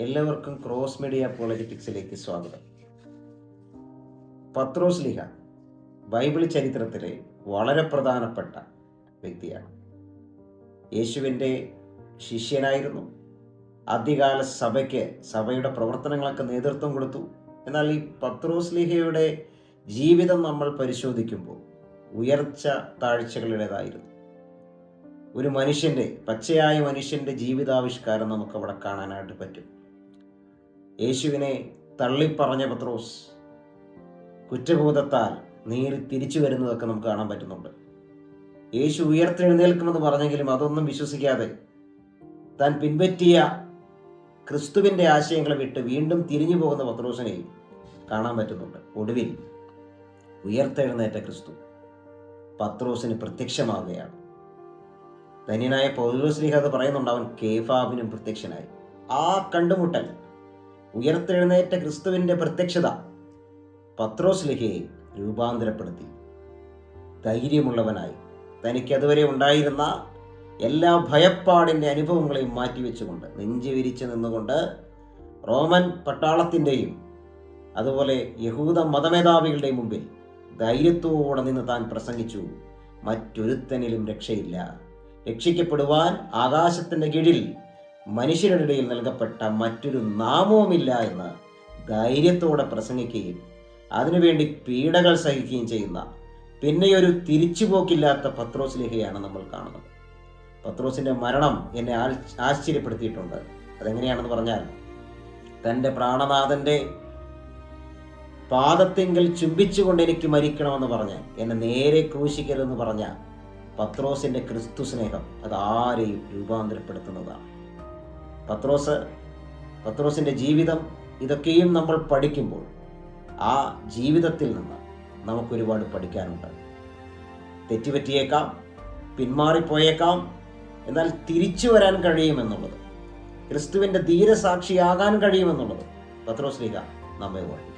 എല്ലാവർക്കും cross media പോളിറ്റിക്സിലേക്ക് സ്വാഗതം. പത്രോസ് ലീഹ ബൈബിൾ ചരിത്രത്തിലെ വളരെ പ്രധാനപ്പെട്ട വ്യക്തിയാണ്. യേശുവിൻ്റെ ശിഷ്യനായിരുന്നു. ആദ്യകാല സഭയുടെ പ്രവർത്തനങ്ങൾക്ക് നേതൃത്വം കൊടുത്തു. എന്നാൽ ഈ പത്രോസ് ലീഹയുടെ ജീവിതം നമ്മൾ പരിശോധിക്കുമ്പോൾ ഉയർച്ച താഴ്ചകളുടേതായിരുന്നു. ഒരു പച്ചയായ മനുഷ്യൻ്റെ ജീവിതാവിഷ്കാരം നമുക്കവിടെ കാണാനായിട്ട് പറ്റും. യേശുവിനെ തള്ളിപ്പറഞ്ഞ പത്രോസ് കുറ്റബോധത്താൽ നീറി തിരിച്ചു വരുന്നതൊക്കെ നമുക്ക് കാണാൻ പറ്റുന്നുണ്ട്. യേശു ഉയർത്തെഴുന്നേൽക്കുമെന്ന് പറഞ്ഞെങ്കിലും അതൊന്നും വിശ്വസിക്കാതെ താൻ പിൻപറ്റിയ ക്രിസ്തുവിൻ്റെ ആശയങ്ങളെ വിട്ട് വീണ്ടും തിരിഞ്ഞു പോകുന്ന പത്രോസിനെയും കാണാൻ പറ്റുന്നുണ്ട്. ഒടുവിൽ ഉയർത്തെഴുന്നേറ്റ ക്രിസ്തു പത്രോസിന് പ്രത്യക്ഷമാവുകയാണ്. ധന്യനായ പൗലോസ് ലീഹ അത് പറയുന്നുണ്ട്, അവൻ കേഫാവിനും പ്രത്യക്ഷനായി. ആ കണ്ടുമുട്ടൽ, ഉയർത്തെഴുന്നേറ്റ ക്രിസ്തുവിൻ്റെ പ്രത്യക്ഷത പത്രോസ് ലീഹയെ രൂപാന്തരപ്പെടുത്തി. ധൈര്യമുള്ളവനായി തനിക്ക് അതുവരെ ഉണ്ടായിരുന്ന എല്ലാ ഭയപ്പാടിൻ്റെ അനുഭവങ്ങളെയും മാറ്റിവെച്ചുകൊണ്ട് നെഞ്ചു വിരിച്ചു നിന്നുകൊണ്ട് റോമൻ പട്ടാളത്തിൻ്റെയും അതുപോലെ യഹൂദ മതമേധാവികളുടെയും മുമ്പിൽ ധൈര്യത്തോടെ നിന്ന് താൻ പ്രസംഗിച്ചു, മറ്റൊരുത്തനിലും രക്ഷയില്ല, രക്ഷിക്കപ്പെടുവാൻ ആകാശത്തിൻ്റെ കീഴിൽ മനുഷ്യരുടെ ഇടയിൽ നൽകപ്പെട്ട മറ്റൊരു നാമവുമില്ല എന്ന് ധൈര്യത്തോടെ പ്രസംഗിക്കുകയും അതിനുവേണ്ടി പീഡകൾ സഹിക്കുകയും ചെയ്യുന്ന പിന്നെയൊരു തിരിച്ചുപോക്കില്ലാത്ത പത്രോസ് ലീഹയാണ് നമ്മൾ കാണുന്നത്. പത്രോസിൻ്റെ മരണം എന്നെ ആശ്ചര്യപ്പെടുത്തിയിട്ടുണ്ട്. അതെങ്ങനെയാണെന്ന് പറഞ്ഞാൽ, തൻ്റെ പ്രാണനാഥൻ്റെ പാദത്തിങ്കൽ ചുംബിച്ചുകൊണ്ട് എനിക്ക് മരിക്കണമെന്ന് പറഞ്ഞ് എന്നെ നേരെ ക്രൂശിക്കരുതെന്ന് പറഞ്ഞ പത്രോസിൻ്റെ ക്രിസ്തു സ്നേഹം അത് ആരെയും രൂപാന്തരപ്പെടുത്തുന്നതാണ്. പത്രോസിൻ്റെ ജീവിതം ഇതൊക്കെയും നമ്മൾ പഠിക്കുമ്പോൾ ആ ജീവിതത്തിൽ നിന്ന് നമുക്കൊരുപാട് പഠിക്കാനുണ്ട്. തെറ്റുപറ്റിയേക്കാം, പിന്മാറിപ്പോയേക്കാം, എന്നാൽ തിരിച്ചു വരാൻ കഴിയുമെന്നുള്ളത്, ക്രിസ്തുവിൻ്റെ ധീരസാക്ഷിയാകാൻ കഴിയുമെന്നുള്ളത് പത്രോസ് ലീഹ നമ്മെ ഓർമ്മിപ്പിക്കും.